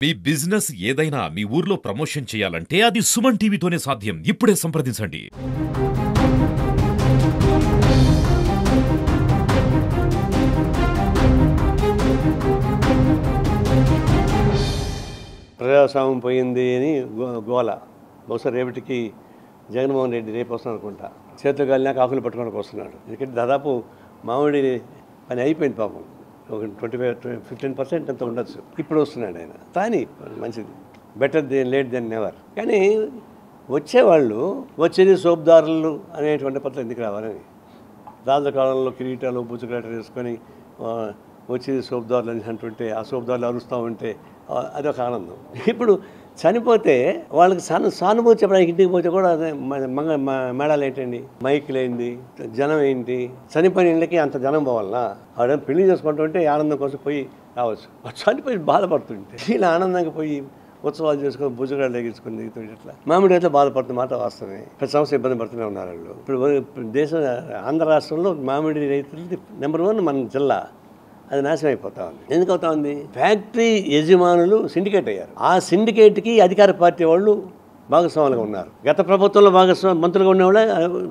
మీ business ఏదైనా మీ ఊర్లో promotion చేయాలంటే అది సుమన్ టీవీతోనే సాధ్యం. ఇప్పుడే సంప్రదించండి. ప్రజాస్వామ్యం పోయింది అని గోల. బహుశా రేపటికి జగన్మోహన్ రెడ్డి రేపు వస్తున్నాను అనుకుంటా. చేతులు కాలినాక ఆకులు పట్టుకోవడానికి వస్తున్నాడు. ఎందుకంటే దాదాపు మామిడి పని అయిపోయింది పాపం. ఒక 15% అంత ఉండొచ్చు. ఇప్పుడు వస్తున్నాడు ఆయన. కానీ మంచిది, బెటర్ లేట్ దెన్ నెవర్. కానీ వచ్చేవాళ్ళు వచ్చేది సోపుదారులు అనేటువంటి పద్ధతి ఎందుకు రావాలని, రాజు కాలంలో కిరీటాలు బుచ్చుకరాటలు వేసుకొని వచ్చేది సోపుదారులు అని అంటుంటే ఆ సోపుదారులు అరుస్తూ ఉంటే అదొక ఆనందం. ఇప్పుడు చనిపోతే వాళ్ళకి సానుభూతి చెప్పడానికి ఇంటికి పోతే కూడా అదే మేడాలు ఏంటండి, మైకులు ఏంటి, జనం ఏంటి, చనిపోయిన ఇళ్ళకి అంత జనం పోవాలన్నా ఆడ పెళ్లి చేసుకుంటుంటే ఆనందం కోసం పోయి రావచ్చు. చనిపోయి బాధపడుతుంటే ఇలా ఆనందంగా పోయి ఉత్సవాలు చేసుకొని భుజగాళ్ళు ఎగించుకొని దిగుతుంటే ఇట్లా మామిడి రైతులు బాధపడుతున్న మాట వాస్తవమే. ప్రతి సంవత్సరం ఇబ్బంది పడుతూనే ఉన్నారు వాళ్ళు. ఇప్పుడు దేశం ఆంధ్ర రాష్ట్రంలో మామిడి రైతులది నెంబర్ 1 మన జిల్లా. అది నాశనం అయిపోతా ఉంది. ఎందుకు అవుతా ఉంది? ఫ్యాక్టరీ యజమానులు సిండికేట్ అయ్యారు. ఆ సిండికేట్కి అధికార పార్టీ వాళ్ళు భాగస్వాములుగా ఉన్నారు. గత ప్రభుత్వంలో మంత్రులుగా ఉన్నవాళ్ళే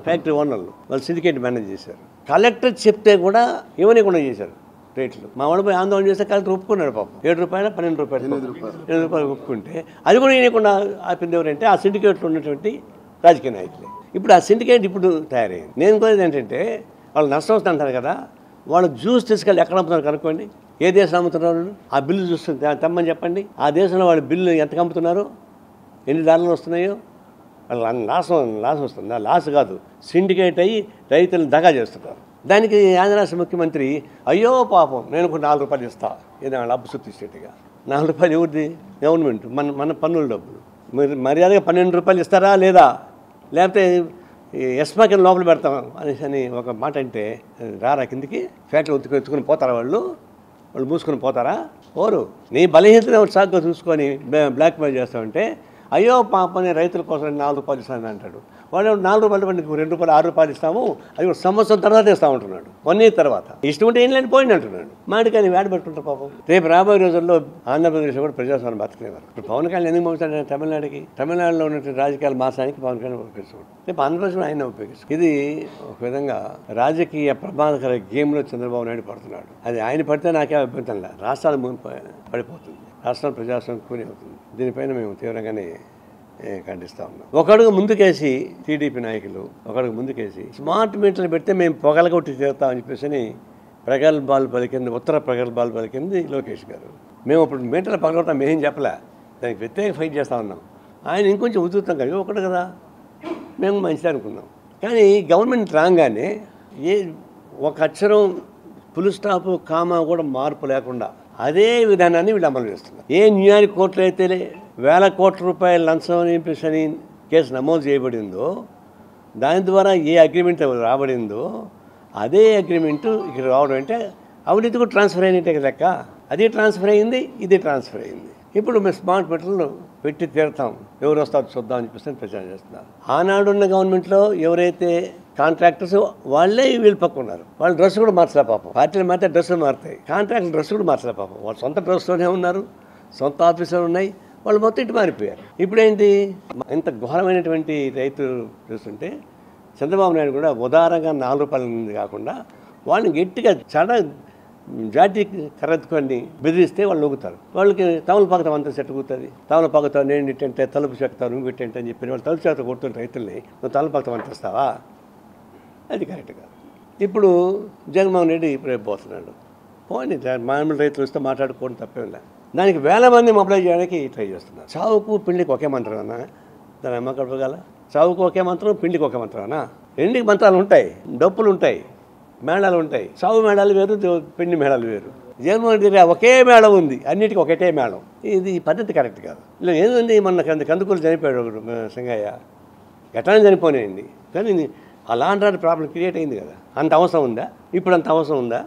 ఫ్యాక్టరీ ఓనర్లు. వాళ్ళు సిండికేట్ మేనేజ్ చేశారు. కలెక్టర్ చెప్తే కూడా ఇవ్వనీయకుండా చేశారు రేట్లు. మా వాళ్ళు పోయి ఆందోళన చేస్తే కలెక్టర్ ఒప్పుకున్నాడు పాపం. 7 రూపాయలు 12 రూపాయలు 8 రూపాయలు ఒప్పుకుంటే అది కూడా ఇవ్వకుండా ఆపింది ఎవరంటే ఆ సిండికేట్లో ఉన్నటువంటి రాజకీయ నాయకులే. ఇప్పుడు ఆ సిండికేట్ ఇప్పుడు తయారైంది. నేను కోరేది ఏంటంటే వాళ్ళు నష్టం వస్తుంది అంటారు కదా, వాళ్ళు జ్యూస్ తీసుకెళ్ళి ఎక్కడ అమ్ముతున్నారు కనుక్కోండి. ఏ దేశం అమ్ముతున్నారు ఆ బిల్లు చూస్తుంది తెమ్మని చెప్పండి. ఆ దేశంలో వాళ్ళు బిల్లు ఎంత అమ్ముతున్నారు, ఎన్ని డాలర్లు వస్తున్నాయో. వాళ్ళు లాస్ వస్తుంది. లాస్ కాదు, సిండికేట్ అయ్యి రైతులను దగా చేస్తున్నారు. దానికి ఆంధ్ర రాష్ట్ర ముఖ్యమంత్రి అయ్యో పాపం నేను ఒక 4 రూపాయలు ఇస్తా, ఏదో వాళ్ళ అప్పు సుత్తిచ్చేట్టుగా. 4 రూపాయలు ఎవరిది? గవర్నమెంట్, మన పన్నుల డబ్బులు. మీరు మర్యాదగా 12 రూపాయలు ఇస్తారా లేదా, లేకపోతే ఎస్మాకిని లోపల పెడతాం అని ఒక మాట అంటే రారా కిందికి? ఫ్యాక్టరీ ఎత్తుకుని పోతారా వాళ్ళు మూసుకొని పోతారా? పోరు. నీ బలహీనతను సాగుగా చూసుకొని బ్లాక్మెయిల్ చేస్తామంటే అయ్యో పాపని రైతుల కోసం 4 రూపాయలు ఇస్తానని అంటాడు. వాడు 4 రూపాయలు పండి 2 రూపాయలు 6 రూపాయలు ఇస్తాము, అది కూడా సంవత్సరం తర్వాత ఇస్తా ఉంటున్నాడు. 1 year తర్వాత. ఇష్టం ఉంటే ఏం లేని పోయింది అంటున్నాడు. మాడికాయని వేడ పెట్టుకుంటారు పాపం. రేపు రాబోయే రోజుల్లో ఆంధ్రప్రదేశ్లో కూడా ప్రజాస్వామ్యం బతకలేవారు. ఇప్పుడు పవన్ కళ్యాణ్ ఎందుకు పంపుతాడు తమిళనాడుకి? తమిళనాడులో ఉన్నటువంటి రాజకీయాలు మార్చడానికి పవన్ కళ్యాణ్ ఉపయోగిస్తాడు. రేపు ఆంధ్రప్రదేశ్లో ఆయన ఉపయోగిస్తాడు. ఇది ఒక విధంగా రాజకీయ ప్రమాదకర గేమ్లో చంద్రబాబు నాయుడు పడుతున్నాడు. అది ఆయన పడితే నాకే అభ్యంతరం లేదు. రాష్ట్రాలు పడిపోతుంది, రాష్ట్రాల ప్రజాస్వామ్యం కూని అవుతుంది. దీనిపైన మేము తీవ్రంగానే ఖండిస్తూ ఉన్నాం. ఒకడుగు ముందుకేసి టీడీపీ నాయకులు ముందుకేసి స్మార్ట్ మీటర్లు పెడితే మేము పొగలగొట్టి తీరుతామని చెప్పేసి ప్రగల్భాలు పలికింది, ఉత్తర ప్రగల్భాలు పలికింది లోకేష్ గారు. మేము ఇప్పుడు మీటర్లు పగలగొట్టాం, మేమేం చెప్పలే, దానికి ప్రత్యేక ఫైట్ చేస్తూ ఉన్నాం. ఆయన ఇంకొంచెం ఉధృతం కలిగి ఒకటి కదా, మేము మంచిది అనుకున్నాం. కానీ గవర్నమెంట్ రాగానే ఒక అక్షరం ఫుల్ స్టాప్ కామా కూడా మార్పు లేకుండా అదే విధానాన్ని వీళ్ళు అమలు చేస్తున్నారు. ఏ న్యాయ కోర్టులో అయితే 1000 కోట్ల రూపాయల లంచం అని చెప్పేసి కేసు నమోదు చేయబడిందో, దాని ద్వారా ఏ అగ్రిమెంట్ రాబడిందో అదే అగ్రిమెంటు ఇక్కడ రావడం అంటే అవినీతి కూడా ట్రాన్స్ఫర్ అయినట్టే లెక్క. అది ట్రాన్స్ఫర్ అయింది, ఇది ట్రాన్స్ఫర్ అయింది. ఇప్పుడు మేము స్మార్ట్ మీటర్లు పెట్టి తీరుతాం, ఎవరు వస్తారో చూద్దాం అని చెప్పేసి ప్రచారం చేస్తున్నారు. ఆనాడున్న గవర్నమెంట్లో ఎవరైతే కాంట్రాక్టర్స్ వాళ్ళే వీళ్ళు పక్క ఉన్నారు. వాళ్ళ డ్రెస్ కూడా మార్చలే పాపం. పార్టీలు మాత్రం డ్రెస్సులు మారుతాయి, కాంట్రాక్టర్ డ్రెస్ కూడా మార్చలే పాపం. వాళ్ళు సొంత డ్రెస్లోనే ఉన్నారు, సొంత ఆఫీసులు ఉన్నాయి, వాళ్ళు మొత్తం ఇటు మారిపోయారు. ఇప్పుడేంటి ఇంత ఘోరమైనటువంటి రైతు చూస్తుంటే చంద్రబాబు నాయుడు కూడా ఉదారంగా 4 రూపాయల నుండి కాకుండా వాళ్ళని గట్టిగా జాతి కరెత్తుకొని బెదిరిస్తే వాళ్ళు లొగుతారు. వాళ్ళకి తమలపాకతం అంతా చెట్టుకుతుంది. తమలపాకతం నేను ఇట్టంటే తలుపు చెప్తాను, నువ్వు ఇట్టంటే అని చెప్పి వాళ్ళు తలుపు చేత కొడుతున్న రైతుల్ని నువ్వు తమలపాకతం అందిస్తావా? అది కరెక్ట్ కాదు. ఇప్పుడు జగన్మోహన్ రెడ్డి రేపు పోతున్నాడు. పోనీ మామూలు రైతులు వస్తే మాట్లాడుకోవడం తప్పేం లేదు. దానికి 1000 మంది మొబైల్ చేయడానికి ట్రై చేస్తున్నారు. చావుకు పిండికి ఒకే మంత్రం అన్నా, దాని అమ్మ కడపగల చావుకు ఒకే మంత్రం, పిండికి ఒకే మంత్రం అన్నా. రెండుకి మంత్రాలు ఉంటాయి, డప్పులు ఉంటాయి, మేళాలు ఉంటాయి. చావు మేళాలు వేరు, పిండి మేళాలు వేరు. జగన్మోహన్ రెడ్డి ఒకే మేళం ఉంది, అన్నిటికీ ఒకటే మేళం. ఇది పద్ధతి కరెక్ట్ కాదు. ఇలా ఏముంది, మొన్న కందుకూరు చనిపోయాడు ఒకడు సింగయ్య, ఎట్లా చనిపోయాయండి. కానీ అలాంటి ప్రాబ్లం క్రియేట్ అయింది కదా. అంత అవసరం ఉందా? ఇప్పుడు అంత అవసరం ఉందా?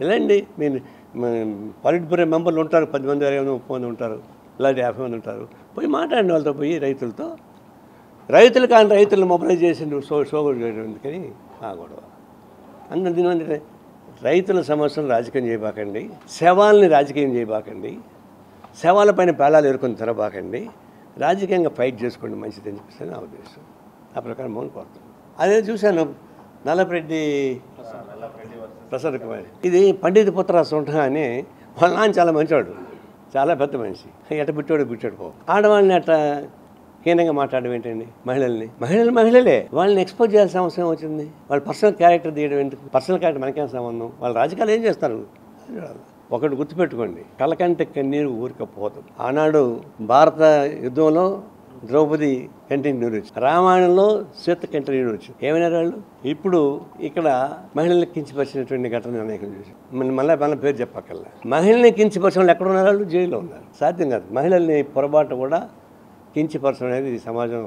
ఎలాంటి మీరు పాలిట్ బ్యూరో మెంబర్లు ఉంటారు, 10 మంది 30 మంది ఉంటారు, ఇలాంటి 50 మంది ఉంటారు. పోయి మాట్లాడిన వాళ్ళతో పోయి రైతులతో, రైతులు కానీ రైతులను మొబైలైజ్ చేసి షోగులు చేయడం ఎందుకని ఆ గొడవ. అందులో దీని రైతుల సమస్యలు రాజకీయం చేయబాకండి, శవాల్ని రాజకీయం చేయబాకండి. శవాలపైన పేలాలు ఎరుకొని తినబాకండి, రాజకీయంగా ఫైట్ చేసుకోండి మంచిది అని చెప్పేసి నా ఉద్దేశం. ఆ ప్రకారం మౌన్ కోరుతాను. అదే చూశాను నల్లపరెడ్డి ప్రసాద్ కుమార్, ఇది పండిత పుత్ర సుంఠ అని వాళ్ళ నాన్న చాలా మంచివాడు, చాలా పెద్ద మనిషి, ఎట పుట్టాడు పో. ఆడవాళ్ళని అట్లా హీనంగా మాట్లాడడం ఏంటండి? మహిళలే వాళ్ళని ఎక్స్పోజ్ చేయాల్సిన అవసరం వచ్చింది. వాళ్ళ పర్సనల్ క్యారెక్టర్ తీయడం ఎందుకు? పర్సనల్ క్యారెక్టర్ మనకేం సంబంధం? వాళ్ళ రాజకీయాలు ఏం చేస్తారు? ఒకటి గుర్తుపెట్టుకోండి, కళ్ళకంటే కన్నీరు ఊరికపోదు. ఆనాడు భారత యుద్ధంలో ద్రౌపది కంటికి నీరు వచ్చింది, రామాయణంలో సీత కంటి నీరు వచ్చింది. ఏమైనారు వాళ్ళు? ఇప్పుడు ఇక్కడ మహిళల్ని కించపరిచినటువంటి ఘటన అనేకం చూసి మళ్ళీ పేరు చెప్పక్కర్లే. మహిళల్ని కించపరిచిన వాళ్ళు ఎక్కడ ఉన్నారు? వాళ్ళు జైల్లో ఉన్నారు. సాధ్యం కాదు. మహిళల్ని పొరపాటు కూడా కించపరచడం అనేది ఈ సమాజం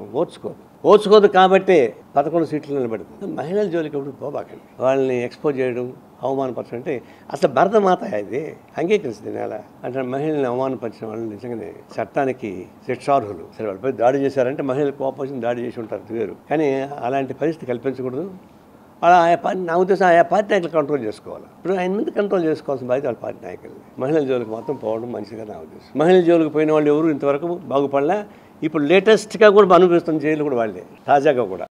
ఓర్చుకోదు కాబట్టి 11 సీట్లు నిలబెడుతుంది. మహిళల జోలికి ఎప్పుడు పోబాకండి. వాళ్ళని ఎక్స్పోజ్ చేయడం, అవమానపరచడం అంటే అసలు భరతమాత ఇది అంగీకరిస్తుంది ఎలా అంటే మహిళల్ని అవమానపరిచిన వాళ్ళు నిజంగానే చట్టానికి శిక్షార్హులు. సరే వాళ్ళపై దాడి చేశారంటే మహిళలు కోపం దాడి చేసి ఉంటారు వేరు, కానీ అలాంటి పరిస్థితి కల్పించకూడదు. అలా నా ఉద్దేశం ఆయా పార్టీ నాయకులు కంట్రోల్ చేసుకోవాలి. ఇప్పుడు ఆయన మీద కంట్రోల్ చేసుకోవాల్సిన బాధ్యత వాళ్ళ పార్టీ నాయకులు. మహిళల జోలికి మాత్రం పోవడం మంచిగా నా ఉద్దేశం. మహిళల జోలికి పోయిన వాళ్ళు ఎవరు ఇంతవరకు బాగుపడలే. ఇప్పుడు లేటెస్ట్గా కూడా అనుభవిస్తున్న జైలు కూడా వాళ్ళే, తాజాగా కూడా.